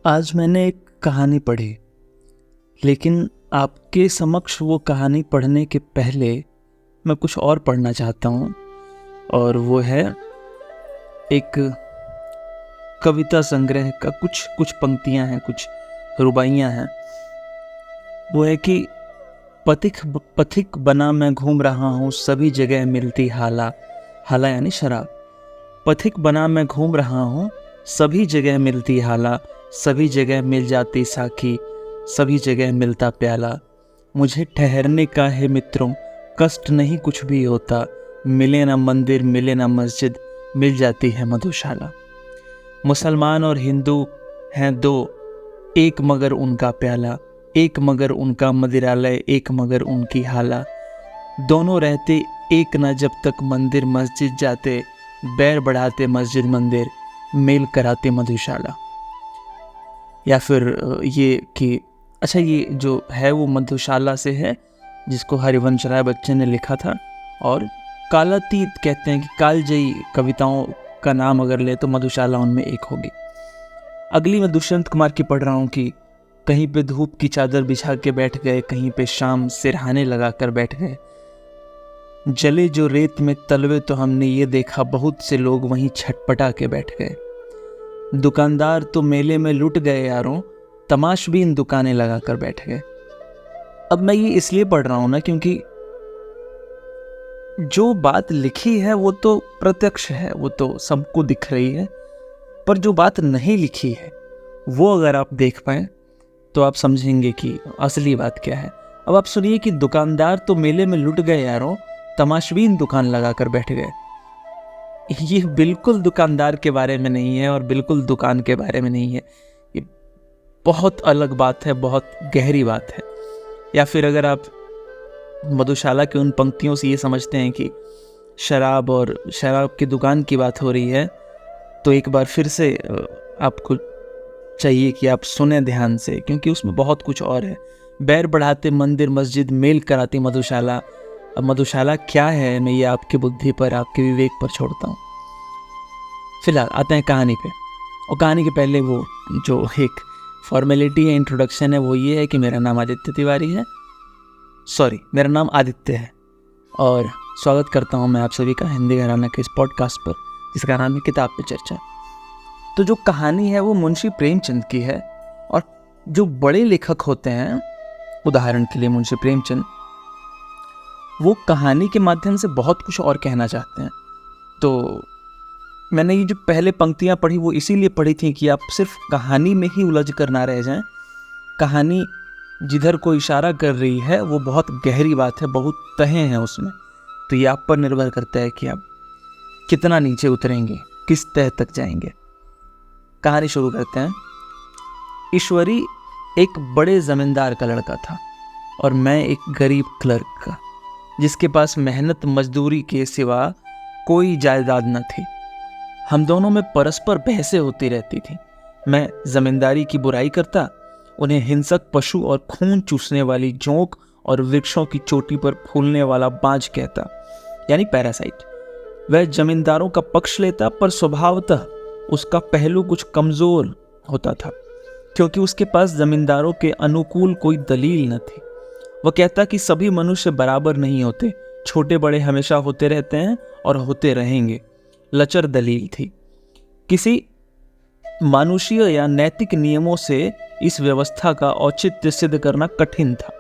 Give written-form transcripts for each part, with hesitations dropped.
आज मैंने एक कहानी पढ़ी, लेकिन आपके समक्ष वो कहानी पढ़ने के पहले मैं कुछ और पढ़ना चाहता हूँ। और वो है एक कविता संग्रह का कुछ पंक्तियाँ हैं, कुछ रुबाइयाँ हैं। वो है कि पथिक बना मैं घूम रहा हूँ, सभी जगह मिलती हाला। हाला यानी शराब। पथिक बना मैं घूम रहा हूँ, सभी जगह मिलती हाला। सभी जगह मिल जाती साखी, सभी जगह मिलता प्याला। मुझे ठहरने का है मित्रों, कष्ट नहीं कुछ भी होता। मिले ना मंदिर मिले ना मस्जिद, मिल जाती है मधुशाला। मुसलमान और हिंदू हैं दो, एक मगर उनका प्याला। एक मगर उनका मदिरालय, एक मगर उनकी हाला। दोनों रहते एक न जब तक मंदिर मस्जिद जाते। बैर बढ़ाते मस्जिद मंदिर, मेल कराते मधुशाला। या फिर ये कि अच्छा, ये जो है वो मधुशाला से है, जिसको हरिवंश राय बच्चन ने लिखा था। और कालातीत कहते हैं कि कालजयी कविताओं का नाम अगर ले तो मधुशाला उनमें एक होगी। अगली मैं दुष्यंत कुमार की पढ़ रहा हूँ कि कहीं पे धूप की चादर बिछा के बैठ गए, कहीं पे शाम सिरहाने लगा कर बैठ गए। जले जो रेत में तलवे तो हमने ये देखा, बहुत से लोग वहीं छटपटा के बैठ गए। दुकानदार तो मेले में लुट गए यारों, तमाशबीन दुकानें लगा कर बैठ गए। अब मैं ये इसलिए पढ़ रहा हूं ना, क्योंकि जो बात लिखी है वो तो प्रत्यक्ष है, वो तो सबको दिख रही है। पर जो बात नहीं लिखी है वो अगर आप देख पाए तो आप समझेंगे कि असली बात क्या है। अब आप सुनिए कि दुकानदार तो मेले में लुट गए यारों, तमाशबीन दुकान लगा कर बैठ गए। ये बिल्कुल दुकानदार के बारे में नहीं है और बिल्कुल दुकान के बारे में नहीं है। ये बहुत अलग बात है, बहुत गहरी बात है। या फिर अगर आप मधुशाला की उन पंक्तियों से ये समझते हैं कि शराब और शराब की दुकान की बात हो रही है, तो एक बार फिर से आपको चाहिए कि आप सुने ध्यान से, क्योंकि उसमें बहुत कुछ और है। बैर बढ़ाते मंदिर मस्जिद, मेल कराती मधुशाला। अब मधुशाला क्या है, मैं ये आपकी बुद्धि पर, आपके विवेक पर छोड़ता हूँ। फिलहाल आते हैं कहानी पे। और कहानी के पहले वो जो एक फॉर्मेलिटी है, इंट्रोडक्शन है, वो ये है कि मेरा नाम आदित्य तिवारी है। मेरा नाम आदित्य है। और स्वागत करता हूँ मैं आप सभी का हिंदी घराना के इस पॉडकास्ट पर, जिसका नाम है किताब पे चर्चा। तो जो कहानी है वो मुंशी प्रेमचंद की है। और जो बड़े लेखक होते हैं, उदाहरण के लिए मुंशी प्रेमचंद, वो कहानी के माध्यम से बहुत कुछ और कहना चाहते हैं। तो मैंने ये जो पहले पंक्तियां पढ़ी वो इसीलिए पढ़ी थी कि आप सिर्फ कहानी में ही उलझ कर ना रह जाएं। कहानी जिधर को इशारा कर रही है वो बहुत गहरी बात है, बहुत तहें हैं उसमें। तो ये आप पर निर्भर करता है कि आप कितना नीचे उतरेंगे, किस तह तक जाएंगे। कहानी शुरू करते हैं। ईश्वरी एक बड़े जमींदार का लड़का था और मैं एक गरीब क्लर्क का, जिसके पास मेहनत मजदूरी के सिवा कोई जायदाद न थी। हम दोनों में परस्पर बहसें होती रहती थी। मैं जमींदारी की बुराई करता, उन्हें हिंसक पशु और खून चूसने वाली जोंक और वृक्षों की चोटी पर फूलने वाला बाज कहता, यानी पैरासाइट। वह जमींदारों का पक्ष लेता, पर स्वभावतः उसका पहलू कुछ कमजोर होता था, क्योंकि उसके पास जमींदारों के अनुकूल कोई दलील न थी। वह कहता कि सभी मनुष्य बराबर नहीं होते, छोटे बड़े हमेशा होते रहते हैं और होते रहेंगे। लचर दलील थी। किसी मानुषीय या नैतिक नियमों से इस व्यवस्था का औचित्य सिद्ध करना कठिन था।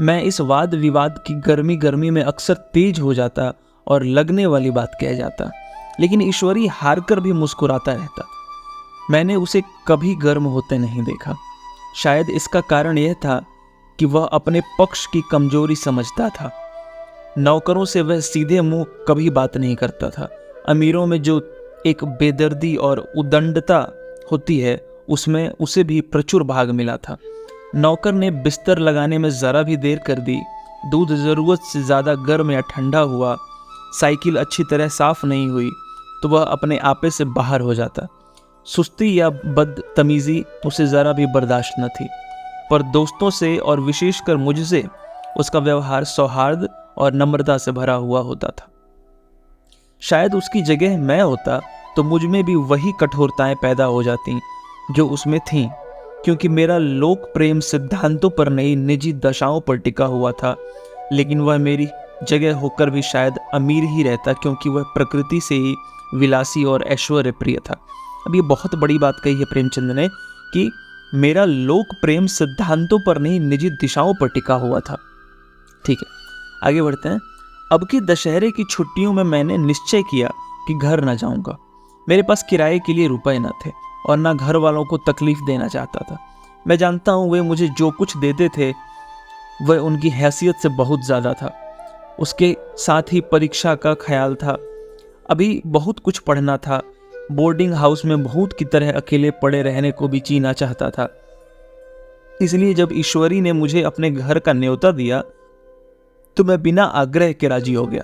मैं इस वाद विवाद की गर्मी में अक्सर तेज हो जाता और लगने वाली बात कह जाता, लेकिन ईश्वरी हारकर भी मुस्कुराता रहता था। मैंने उसे कभी गर्म होते नहीं देखा। शायद इसका कारण यह था कि वह अपने पक्ष की कमजोरी समझता था। नौकरों से वह सीधे मुंह कभी बात नहीं करता था। अमीरों में जो एक बेदर्दी और उदंडता होती है, उसमें उसे भी प्रचुर भाग मिला था। नौकर ने बिस्तर लगाने में जरा भी देर कर दी, दूध जरूरत से ज्यादा गर्म या ठंडा हुआ, साइकिल अच्छी तरह साफ नहीं हुई तो वह अपने आपे से बाहर हो जाता। सुस्ती या बदतमीजी उसे जरा भी बर्दाश्त न थी। पर दोस्तों से और विशेषकर मुझसे उसका व्यवहार सौहार्द और नम्रता से भरा हुआ होता था। शायद उसकी जगह मैं होता तो मुझ में भी वही कठोरताएं पैदा हो जाती जो उसमें थीं, क्योंकि मेरा लोक प्रेम सिद्धांतों पर नहीं निजी दशाओं पर टिका हुआ था। लेकिन वह मेरी जगह होकर भी शायद अमीर ही रहता, क्योंकि वह प्रकृति से ही विलासी और ऐश्वर्य प्रिय था। अब ये बहुत बड़ी बात कही है प्रेमचंद ने कि मेरा लोक प्रेम सिद्धांतों पर नहीं निजी दिशाओं पर टिका हुआ था। ठीक है, आगे बढ़ते हैं। अब की दशहरे की छुट्टियों में मैंने निश्चय किया कि घर न जाऊंगा। मेरे पास किराए के लिए रुपए न थे और ना घर वालों को तकलीफ देना चाहता था। मैं जानता हूँ वे मुझे जो कुछ देते थे वह उनकी हैसियत से बहुत ज़्यादा था। उसके साथ ही परीक्षा का ख्याल था। अभी बहुत कुछ पढ़ना था। बोर्डिंग हाउस में भूत की तरह अकेले पड़े रहने को भी जीना चाहता था। इसलिए जब ईश्वरी ने मुझे अपने घर का न्योता दिया तो मैं बिना आग्रह के राजी हो गया।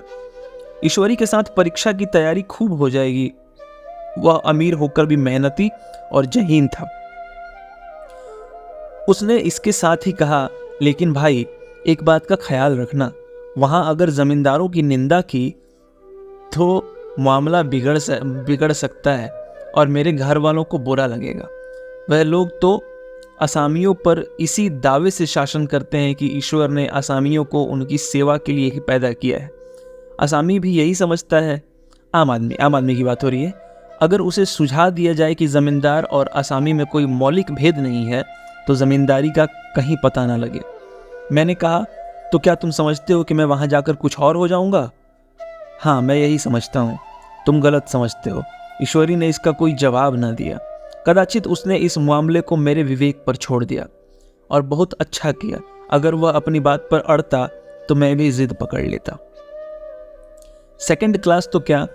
ईश्वरी के साथ परीक्षा की तैयारी खूब हो जाएगी। वह अमीर होकर भी मेहनती और जहीन था। उसने इसके साथ ही कहा, लेकिन भाई एक बात का ख्याल रखना, वहां अगर जमींदारों की निंदा की तो मामला बिगड़ सकता है और मेरे घर वालों को बुरा लगेगा। वह लोग तो असामियों पर इसी दावे से शासन करते हैं कि ईश्वर ने असामियों को उनकी सेवा के लिए ही पैदा किया है। असामी भी यही समझता है। आम आदमी की बात हो रही है। अगर उसे सुझा दिया जाए कि जमींदार और असामी में कोई मौलिक भेद नहीं है तो जमींदारी का कहीं पता ना लगे। मैंने कहा, तो क्या तुम समझते हो कि मैं वहां जाकर कुछ और हो जाऊंगा? हाँ, मैं यही समझता हूँ। तुम गलत समझते हो। ईश्वरी ने इसका कोई जवाब न दिया। कदाचित उसने इस मामले को मेरे विवेक पर छोड़ दिया और बहुत अच्छा किया। अगर वह अपनी बात पर अड़ता तो मैं भी जिद पकड़ लेता। सेकंड क्लास तो क्या,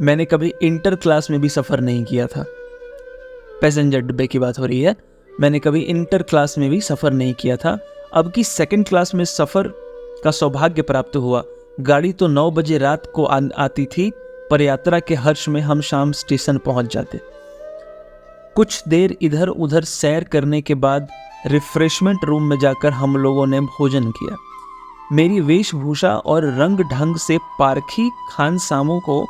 मैंने कभी इंटर क्लास में भी सफर नहीं किया था। पैसेंजर डिब्बे की बात हो रही है। मैंने कभी इंटर क्लास में भी सफर नहीं किया था। अब की सेकंड क्लास में सफर का सौभाग्य प्राप्त हुआ। गाड़ी तो 9 बजे रात को आती थी, पर यात्रा के हर्ष में हम शाम स्टेशन पहुंच जाते। कुछ देर इधर उधर सैर करने के बाद रिफ्रेशमेंट रूम में जाकर हम लोगों ने भोजन किया। मेरी वेशभूषा और रंग ढंग से पारखी खानसामों को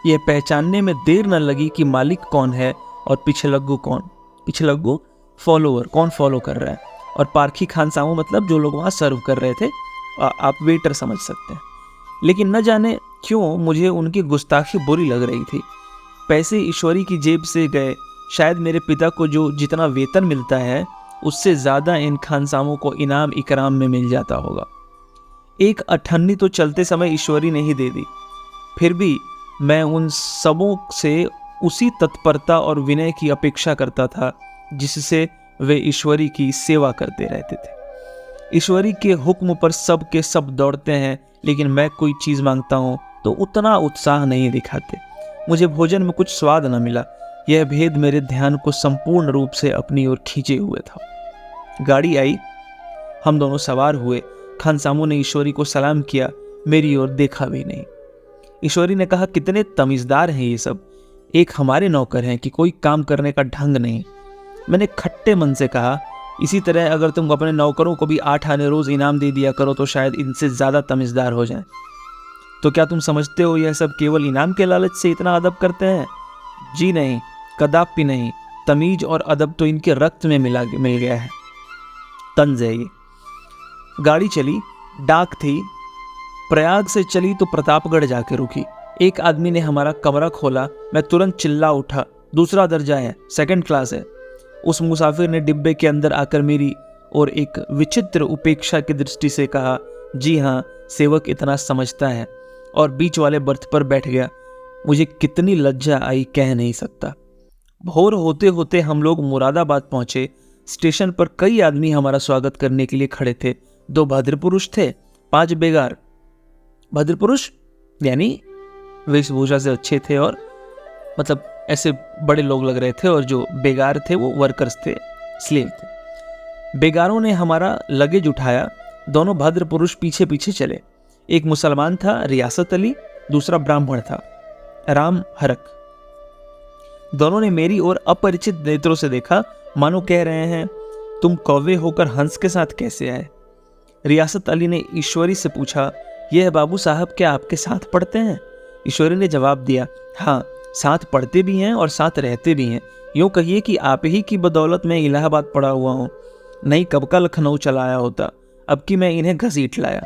यह पहचानने में देर न लगी कि मालिक कौन है और पिछलग्गू कौन। पिछलग्गू फॉलोअर, कौन फॉलो कर रहा है, और पारखी खानसामों मतलब जो लोग वहाँ सर्व कर रहे थे। आप वेटर समझ सकते हैं। लेकिन न जाने क्यों मुझे उनकी गुस्ताखी बुरी लग रही थी। पैसे ईश्वरी की जेब से गए। शायद मेरे पिता को जो जितना वेतन मिलता है उससे ज़्यादा इन खानसामों को इनाम इकराम में मिल जाता होगा। एक अठन्नी तो चलते समय ईश्वरी ने ही दे दी। फिर भी मैं उन सबों से उसी तत्परता और विनय की अपेक्षा करता था जिससे वे ईश्वरी की सेवा करते रहते थे। ईश्वरी के हुक्म पर सब के सब दौड़ते हैं, लेकिन मैं कोई चीज़ मांगता हूँ तो उतना उत्साह नहीं दिखाते। मुझे भोजन में कुछ स्वाद न मिला। यह भेद मेरे ध्यान को संपूर्ण रूप से अपनी ओर खींचे हुए था। गाड़ी आई, हम दोनों सवार हुए। खानसामों ने ईश्वरी को सलाम किया, मेरी ओर देखा भी नहीं। ईश्वरी ने कहा, कितने तमीज़दार हैं ये सब। एक हमारे नौकर हैं कि कोई काम करने का ढंग नहीं। मैंने खट्टे मन से कहा, इसी तरह अगर तुम अपने नौकरों को भी 8 आने रोज इनाम दे दिया करो तो शायद इनसे ज़्यादा तमीज़दार हो जाएं। तो क्या तुम समझते हो यह सब केवल इनाम के लालच से इतना अदब करते हैं? जी नहीं, कदापि नहीं। तमीज और अदब तो इनके रक्त में मिल गया है। तंज है ये। गाड़ी चली। डाक थी। प्रयाग से चली तो प्रतापगढ़ जाके रुकी। एक आदमी ने हमारा कमरा खोला। मैं तुरंत चिल्ला उठा, दूसरा दर्जा है, सेकंड क्लास है। उस मुसाफिर ने डिब्बे के अंदर आकर मेरी और एक विचित्र उपेक्षा की दृष्टि से कहा, जी हाँ, सेवक इतना समझता है, और बीच वाले बर्थ पर बैठ गया। मुझे कितनी लज्जा आई कह नहीं सकता। भोर होते होते हम लोग मुरादाबाद पहुंचे। स्टेशन पर कई आदमी हमारा स्वागत करने के लिए खड़े थे। 2 भद्र पुरुष थे, 5 बेगार। भद्र पुरुष यानी वेशभूषा से अच्छे थे और मतलब ऐसे बड़े लोग लग रहे थे, और जो बेगार थे वो वर्कर्स थे, स्लेव थे। बेगारों ने हमारा लगेज उठाया। दोनों भद्र पुरुष पीछे पीछे चले। एक मुसलमान था, रियासत अली, दूसरा ब्राह्मण था, राम हरक। दोनों ने मेरी ओर अपरिचित नेत्रों से देखा, मानो कह रहे हैं, तुम कौवे होकर हंस के साथ कैसे आए? रियासत अली ने ईश्वरी से पूछा, यह बाबू साहब क्या आपके साथ पढ़ते हैं? ईश्वरी ने जवाब दिया, हाँ, साथ पढ़ते भी हैं और साथ रहते भी हैं। यूँ कहिए कि आप ही की बदौलत मैं इलाहाबाद पड़ा हुआ हूँ, नहीं कब का लखनऊ चला आया होता, अब कि मैं इन्हें घसीट लाया।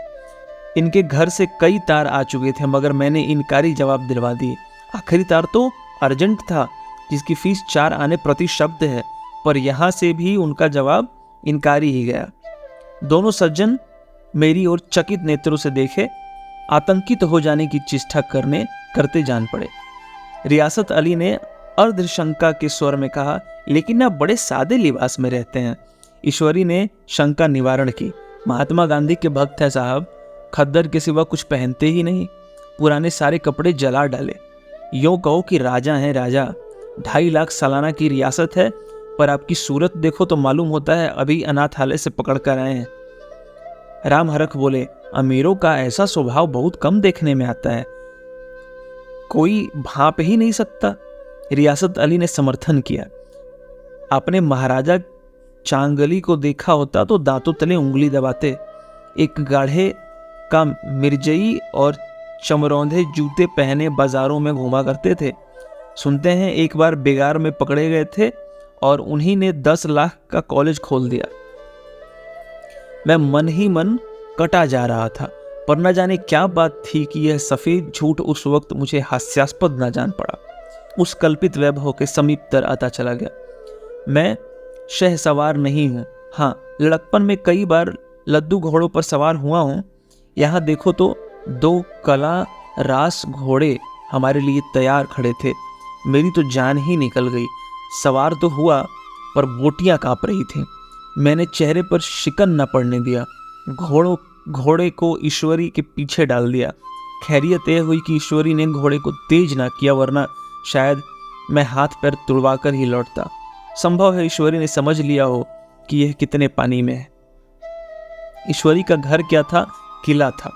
इनके घर से कई तार आ चुके थे मगर मैंने इनकारी जवाब दिलवा दिए। आखिरी तार तो अर्जेंट था, जिसकी फीस 4 आने प्रति शब्द है, पर यहाँ से भी उनका जवाब इनकारी ही गया। दोनों सज्जन मेरी ओर चकित नेत्रों से देखे, आतंकित हो जाने की चेष्टा करते जान पड़े। रियासत अली ने अर्धशंका के स्वर में कहा, लेकिन आप बड़े सादे लिबास में रहते हैं। ईश्वरी ने शंका निवारण की, महात्मा गांधी के भक्त है साहब, खद्दर के सिवा कुछ पहनते ही नहीं, पुराने सारे कपड़े जला डाले। यूँ कहो कि राजा हैं राजा, 2.5 लाख सालाना की रियासत है, पर आपकी सूरत देखो तो मालूम होता है अभी अनाथालय से पकड़ कर आए हैं। राम हरख बोले, अमीरों का ऐसा स्वभाव बहुत कम देखने में आता है, कोई भांप ही नहीं सकता। रियासत अली ने समर्थन किया, आपने महाराजा चांगली को देखा होता तो दांतों तले उंगली दबाते। एक गाढ़े का मिर्जई और चमरौंधे जूते पहने बाजारों में घूमा करते थे। सुनते हैं एक बार बेगार में पकड़े गए थे और उन्हीं ने 10 लाख का कॉलेज खोल दिया। मैं मन ही मन कटा जा रहा था, पर न जाने क्या बात थी कि यह सफ़ेद झूठ उस वक्त मुझे हास्यास्पद न जान पड़ा। उस कल्पित वैभव के समीप तर आता चला गया। मैं शहसवार नहीं हूँ, हाँ लड़कपन में कई बार लद्दू घोड़ों पर सवार हुआ हूँ। यहाँ देखो तो 2 कला रास घोड़े हमारे लिए तैयार खड़े थे। मेरी तो जान ही निकल गई। सवार तो हुआ पर बोटियाँ काँप रही थीं। मैंने चेहरे पर शिकन न पड़ने दिया। घोड़े को ईश्वरी के पीछे डाल दिया। खैरियत यह हुई कि ईश्वरी ने घोड़े को तेज ना किया, वरना शायद मैं हाथ पैर तुड़वा कर ही लौटता। संभव है ईश्वरी ने समझ लिया हो कि यह कितने पानी में है। ईश्वरी का घर क्या था? किला था।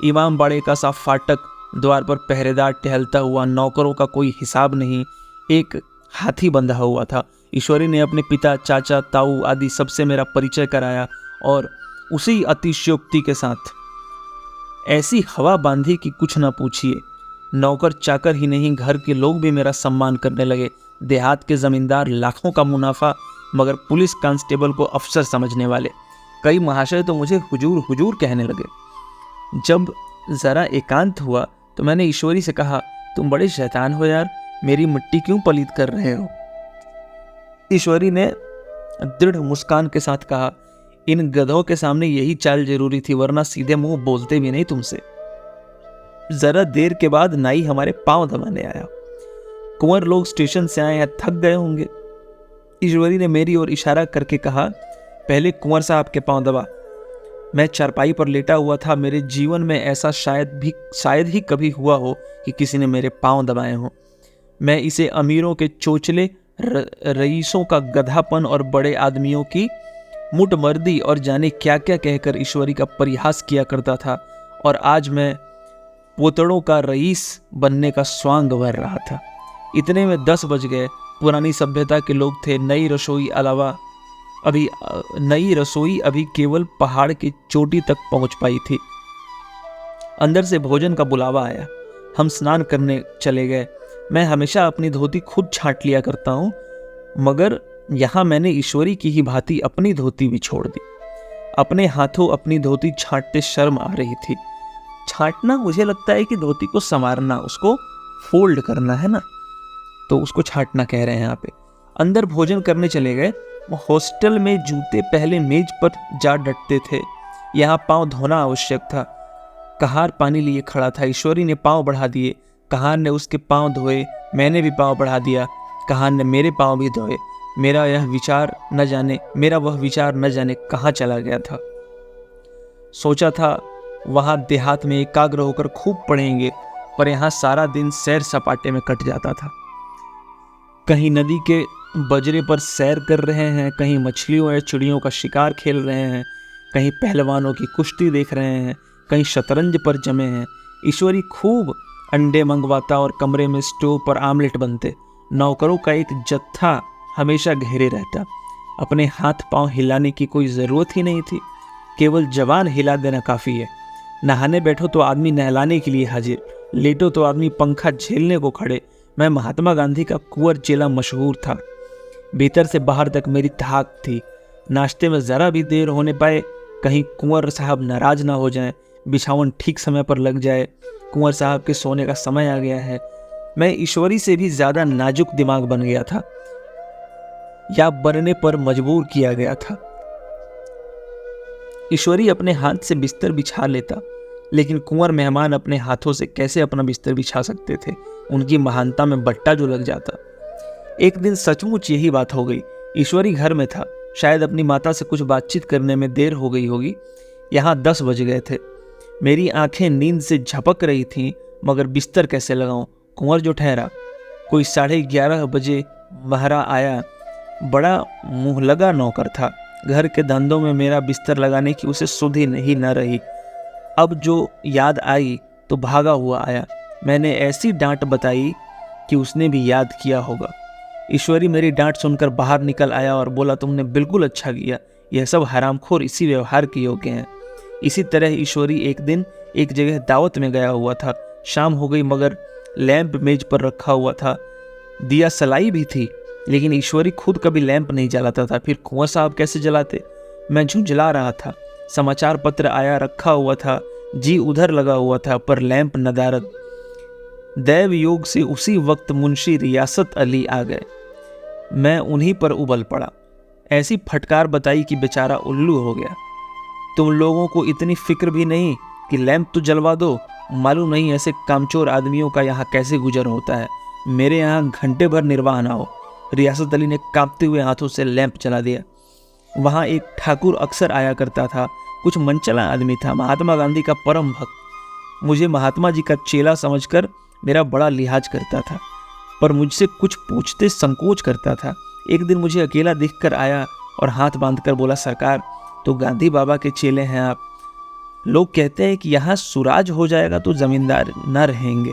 इमाम बाड़े का सा फाटक, द्वार पर पहरेदार टहलता हुआ, नौकरों का कोई हिसाब नहीं, एक हाथी बंधा हुआ था। ईश्वरी ने अपने पिता, चाचा, ताऊ आदि सबसे मेरा परिचय कराया और उसी अतिशयोक्ति के साथ ऐसी हवा बांधी कि कुछ ना पूछिए। नौकर चाकर ही नहीं, घर के लोग भी मेरा सम्मान करने लगे। देहात के जमींदार लाखों का मुनाफा, मगर पुलिस कांस्टेबल को अफसर समझने वाले। कई महाशय तो मुझे हुजूर हुजूर कहने लगे। जब ज़रा एकांत हुआ तो मैंने ईश्वरी से कहा, तुम बड़े शैतान हो यार, मेरी मिट्टी क्यों पलीत कर रहे हो? ईश्वरी ने दृढ़ मुस्कान के साथ कहा, इन गधों के सामने यही चाल जरूरी थी, वरना सीधे मुंह बोलते भी नहीं तुमसे। जरा देर के बाद नाई हमारे पांव दबाने आया। कुंवर लोग स्टेशन से आए हैं, थक गए होंगे। ईश्वरी ने मेरी ओर इशारा करके कहा, पहले कुंवर साहब के पांव दबा। मैं चारपाई पर लेटा हुआ था। मेरे जीवन में ऐसा शायद ही कभी हुआ हो कि किसी ने मेरे पांव दबाए हों। मैं इसे अमीरों के चोचले, रईसों का गधापन और बड़े आदमियों की मुटमर्दी और जाने क्या क्या कहकर ईश्वरी का परिहास किया करता था, और आज मैं पोतड़ों का रईस बनने का स्वांग भर रहा था। इतने में 10 बज गए। पुरानी सभ्यता के लोग थे। नई रसोई अभी केवल पहाड़ की चोटी तक पहुंच पाई थी। अंदर से भोजन का बुलावा आया। हम स्नान करने चले गए। मैं हमेशा अपनी धोती खुद छांट लिया करता हूँ, मगर यहाँ मैंने ईश्वरी की ही भांति अपनी धोती भी छोड़ दी। अपने हाथों अपनी धोती छांटते शर्म आ रही थी। छांटना, मुझे लगता है कि धोती को संवारना, उसको फोल्ड करना है ना, तो उसको छांटना कह रहे हैं यहाँ पे। अंदर भोजन करने चले गए। हॉस्टल में जूते पहले मेज पर जा डटते थे। यहाँ पांव धोना आवश्यक था। कहार पानी लिए खड़ा था। ईश्वरी ने पांव बढ़ा दिए। कहार ने उसके पांव धोए। मैंने भी पांव बढ़ा दिया। कहार ने मेरे पांव भी धोए। मेरा वह विचार न जाने कहाँ चला गया था। सोचा था वहाँ देहात में एकाग्र होकर खूब पढ़ेंगे, पर यहाँ सारा दिन सैर सपाटे में कट जाता था। कहीं नदी के बजरे पर सैर कर रहे हैं, कहीं मछलियों या चिड़ियों का शिकार खेल रहे हैं, कहीं पहलवानों की कुश्ती देख रहे हैं, कहीं शतरंज पर जमे हैं। ईश्वरी खूब अंडे मंगवाता और कमरे में स्टोव पर आमलेट बनते। नौकरों का एक जत्था हमेशा घेरे रहता। अपने हाथ पांव हिलाने की कोई ज़रूरत ही नहीं थी, केवल जबान हिला देना काफ़ी है। नहाने बैठो तो आदमी नहलाने के लिए हाजिर, लेटो तो आदमी पंखा झेलने को खड़े। मैं महात्मा गांधी का कुंवर चेला मशहूर था। भीतर से बाहर तक मेरी धाक थी। नाश्ते में ज़रा भी देर होने पाए, कहीं कुंवर साहब नाराज ना हो जाएं, बिछावन ठीक समय पर लग जाए, कुंवर साहब के सोने का समय आ गया है। मैं ईश्वरी से भी ज़्यादा नाजुक दिमाग बन गया था, या बनने पर मजबूर किया गया था। ईश्वरी अपने हाथ से बिस्तर बिछा लेता, लेकिन कुंवर मेहमान अपने हाथों से कैसे अपना बिस्तर बिछा सकते थे? उनकी महानता में बट्टा जो लग जाता। एक दिन सचमुच यही बात हो गई। ईश्वरी घर में था, शायद अपनी माता से कुछ बातचीत करने में देर हो गई होगी। यहाँ 10 बज गए थे। मेरी आंखें नींद से झपक रही थीं, मगर बिस्तर कैसे लगाऊं? कुंवर जो ठहरा। कोई 11:30 बजे महरा आया। बड़ा मुंहलगा नौकर था। घर के धंधों में मेरा बिस्तर लगाने की उसे सुध ही न रही। अब जो याद आई तो भागा हुआ आया। मैंने ऐसी डांट बताई कि उसने भी याद किया होगा। ईश्वरी मेरी डांट सुनकर बाहर निकल आया और बोला, तुमने बिल्कुल अच्छा किया, यह सब हरामखोर इसी व्यवहार के योग्य हैं। इसी तरह ईश्वरी एक दिन एक जगह दावत में गया हुआ था। शाम हो गई, मगर लैंप मेज पर रखा हुआ था। दिया सलाई भी थी, लेकिन ईश्वरी खुद कभी लैंप नहीं जलाता था। फिर कुंवर साहब कैसे जलाते? मैं झुंझला रहा था। समाचार पत्र आया रखा हुआ था, जी उधर लगा हुआ था, पर लैंप नदारद। दैव योग से उसी वक्त मुंशी रियासत अली आ गए। मैं उन्हीं पर उबल पड़ा। ऐसी फटकार बताई कि बेचारा उल्लू हो गया। तुम लोगों को इतनी फिक्र भी नहीं कि लैंप तो जलवा दो? मालूम नहीं ऐसे कामचोर आदमियों का यहाँ कैसे गुजर होता है। मेरे यहाँ घंटे भर निर्वाह ना हो। रियासत अली ने कांपते हुए हाथों से लैंप जला दिया। वहाँ एक ठाकुर अक्सर आया करता था, कुछ मनचला आदमी था, महात्मा गांधी का परम भक्त। मुझे महात्मा जी का चेला समझकर मेरा बड़ा लिहाज करता था, पर मुझसे कुछ पूछते संकोच करता था। एक दिन मुझे अकेला दिखकर आया और हाथ बांधकर बोला, सरकार, तो गांधी बाबा के चेले हैं आप। लोग कहते हैं कि यहाँ सुराज हो जाएगा तो जमींदार न रहेंगे।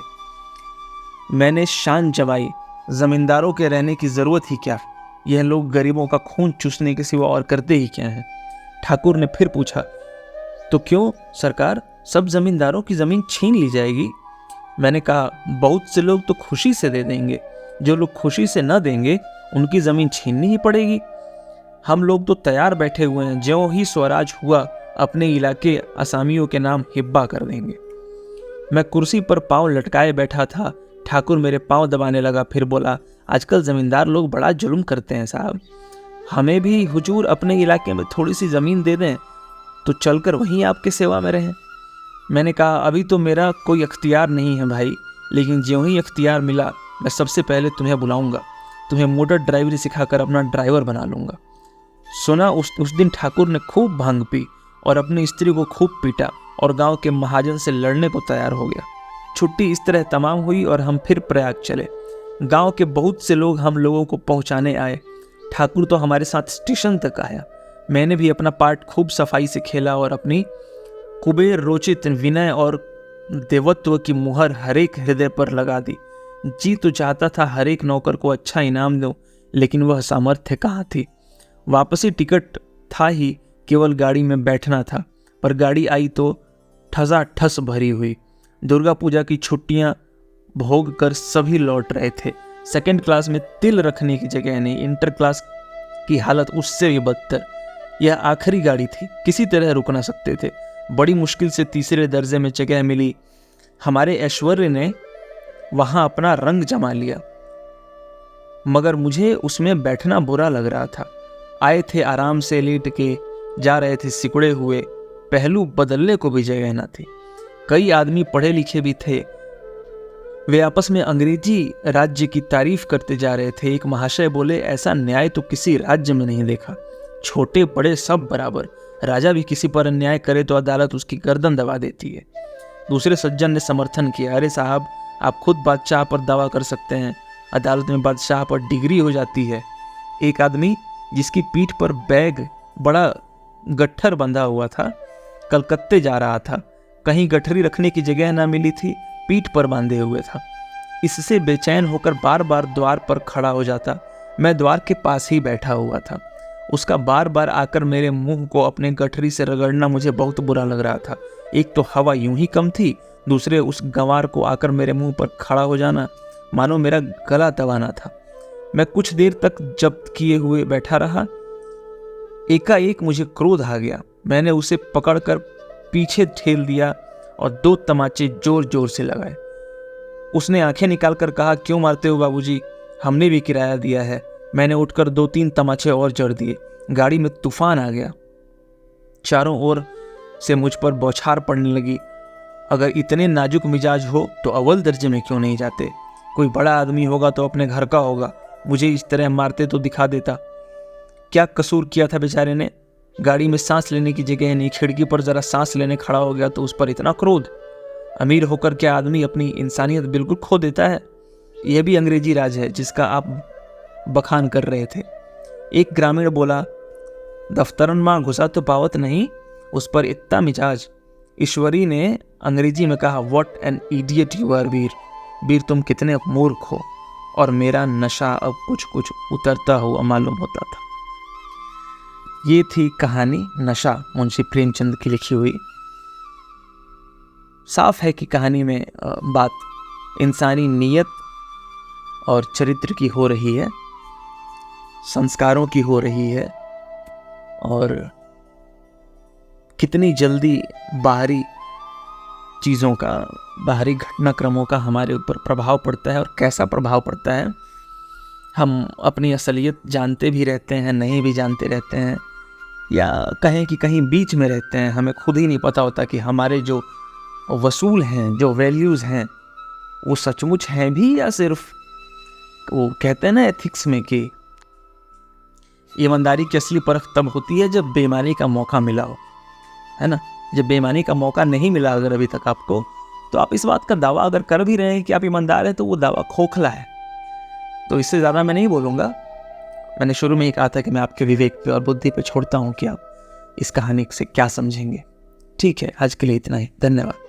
मैंने शान जमाई, जमींदारों के रहने की जरूरत ही क्या? यह लोग गरीबों का खून चूसने के सिवा और करते ही क्या हैं? ठाकुर ने फिर पूछा, तो क्यों सरकार, सब जमींदारों की जमीन छीन ली जाएगी? मैंने कहा, बहुत से लोग तो खुशी से दे देंगे, जो लोग खुशी से न देंगे उनकी जमीन छीननी ही पड़ेगी। हम लोग तो तैयार बैठे हुए हैं, ज्यों ही स्वराज हुआ अपने इलाके असामियों के नाम हिब्बा कर देंगे। मैं कुर्सी पर पांव लटकाए बैठा था। ठाकुर मेरे पांव दबाने लगा, फिर बोला, आजकल जमींदार लोग बड़ा जुल्म करते हैं साहब। हमें भी हुजूर अपने इलाके में थोड़ी सी जमीन दे दें तो चलकर वहीं आपके सेवा में रहें। मैंने कहा, अभी तो मेरा कोई अख्तियार नहीं है भाई, लेकिन ज्यों ही अख्तियार मिला मैं सबसे पहले तुम्हें बुलाऊंगा, तुम्हें मोटर ड्राइवरी सिखाकर अपना ड्राइवर बना लूंगा। सुना उस दिन ठाकुर ने खूब भांग पी और अपनी स्त्री को खूब पीटा और गांव के महाजन से लड़ने को तैयार हो गया। छुट्टी इस तरह तमाम हुई और हम फिर प्रयाग चले। गांव के बहुत से लोग हम लोगों को पहुंचाने आए। ठाकुर तो हमारे साथ स्टेशन तक आया। मैंने भी अपना पार्ट खूब सफाई से खेला और अपनी कुबेर रोचित विनय और देवत्व की मुहर हरेक हृदय पर लगा दी। जी तो चाहता था हरेक नौकर को अच्छा इनाम दूं, लेकिन वह सामर्थ्य कहाँ थी। वापसी टिकट था ही, केवल गाड़ी में बैठना था, पर गाड़ी आई तो ठसाठस भरी हुई। दुर्गा पूजा की छुट्टियां भोग कर सभी लौट रहे थे। सेकंड क्लास में तिल रखने की जगह नहीं। इंटर क्लास की हालत उससे भी बदतर। यह आखिरी गाड़ी थी, किसी तरह रुक ना सकते थे। बड़ी मुश्किल से तीसरे दर्जे में जगह मिली। हमारे ऐश्वर्य ने वहां अपना रंग जमा लिया, मगर मुझे उसमें बैठना बुरा लग रहा था। आए थे आराम से लेट के, जा रहे थे सिकुड़े हुए। पहलू बदलने को भी जगह न थी। कई आदमी पढ़े लिखे भी थे। वे आपस में अंग्रेजी राज्य की तारीफ करते जा रहे थे। एक महाशय बोले, ऐसा न्याय तो किसी राज्य में नहीं देखा। छोटे बड़े सब बराबर। राजा भी किसी पर अन्याय करे तो अदालत उसकी गर्दन दबा देती है। दूसरे सज्जन ने समर्थन किया, अरे साहब, आप खुद बादशाह पर दावा कर सकते हैं, अदालत में बादशाह पर डिग्री हो जाती है। एक आदमी जिसकी पीठ पर बैग बड़ा गट्ठर बंधा हुआ था, कलकत्ते जा रहा था। कहीं गठरी रखने की जगह ना मिली थी, पीठ पर बांधे हुए था। इससे बेचैन होकर बार बार द्वार पर खड़ा हो जाता। मैं द्वार के पास ही बैठा हुआ था। उसका बार बार आकर मेरे मुंह को अपने गठरी से रगड़ना मुझे बहुत बुरा लग रहा था। एक तो हवा यूं ही कम थी, दूसरे उस गंवार को आकर मेरे मुंह पर खड़ा हो जाना मानो मेरा गला दबाना था। मैं कुछ देर तक जब्त किए हुए बैठा रहा। एकाएक मुझे क्रोध आ गया। मैंने उसे पकड़कर पीछे ठेल दिया और 2 तमाचे जोर जोर से लगाए। उसने आंखें निकालकर कहा, क्यों मारते हो बाबूजी, हमने भी किराया दिया है। मैंने उठकर 2-3 तमाचे और जड़ दिए। गाड़ी में तूफान आ गया। चारों ओर से मुझ पर बौछार पड़ने लगी। अगर इतने नाजुक मिजाज हो तो अव्वल दर्जे में क्यों नहीं जाते? कोई बड़ा आदमी होगा तो अपने घर का होगा, मुझे इस तरह मारते तो दिखा देता। क्या कसूर किया था बेचारे ने? गाड़ी में सांस लेने की जगह नहीं, खिड़की पर जरा सांस लेने खड़ा हो गया तो उस पर इतना क्रोध। अमीर होकर क्या आदमी अपनी इंसानियत बिल्कुल खो देता है? यह भी अंग्रेजी राज है जिसका आप बखान कर रहे थे। एक ग्रामीण बोला, दफ्तरन मां घुसा तो पावत नहीं, उस पर इतना मिजाज। ईश्वरी ने अंग्रेजी में कहा, what an idiot you are Veer. Veer तुम कितने मूर्ख हो। और मेरा नशा अब कुछ कुछ उतरता हुआ मालूम होता था। ये थी कहानी नशा, मुंशी प्रेमचंद की लिखी हुई। साफ है कि कहानी में बात इंसानी नीयत और चरित्र की हो रही है, संस्कारों की हो रही है, और कितनी जल्दी बाहरी चीज़ों का, बाहरी घटनाक्रमों का हमारे ऊपर प्रभाव पड़ता है और कैसा प्रभाव पड़ता है। हम अपनी असलियत जानते भी रहते हैं, नहीं भी जानते रहते हैं, या कहें कि कहीं बीच में रहते हैं। हमें खुद ही नहीं पता होता कि हमारे जो वसूल हैं, जो वैल्यूज़ हैं, वो सचमुच हैं भी या सिर्फ, वो कहते हैं ना एथिक्स में कि ईमानदारी की असली परख तब होती है जब बेईमानी का मौका मिला हो, है ना। जब बेईमानी का मौका नहीं मिला अगर अभी तक आपको, तो आप इस बात का दावा अगर कर भी रहे हैं कि आप ईमानदार हैं, तो वो दावा खोखला है। तो इससे ज़्यादा मैं नहीं बोलूँगा। मैंने शुरू में ही कहा था कि मैं आपके विवेक पे और बुद्धि पे छोड़ता हूँ कि आप इस कहानी से क्या समझेंगे। ठीक है, आज के लिए इतना ही। धन्यवाद।